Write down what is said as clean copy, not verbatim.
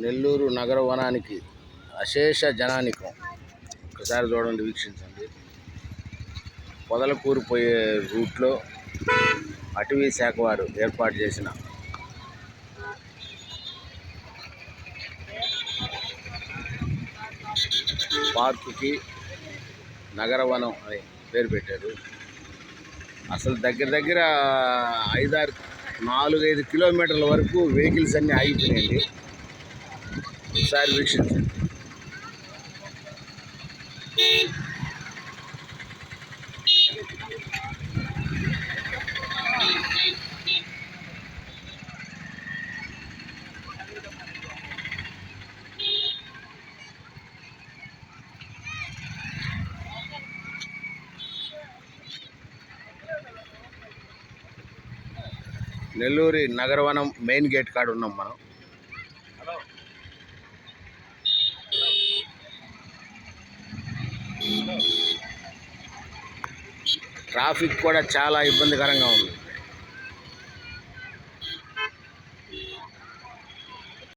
నెల్లూరు నగర వనానికి అశేష జనానికం. ఒకసారి చూడండి, వీక్షించండి. పొదలకూరు పోయే రూట్లో అటవీ శాఖ వారు ఏర్పాటు చేసిన పార్కుకి నగరవనం అని పేరు పెట్టారు. అసలు దగ్గర 4-5 కిలోమీటర్ల వరకు వెహికల్స్ అన్నీ ఆగిపోయాయండి. ఒకసారి వీక్షించండి. నెల్లూరు నగరవనం మెయిన్ గేట్ కాడ ఉన్నాం మనం. ట్రాఫిక్ కూడా చాలా ఇబ్బందికరంగా ఉంది.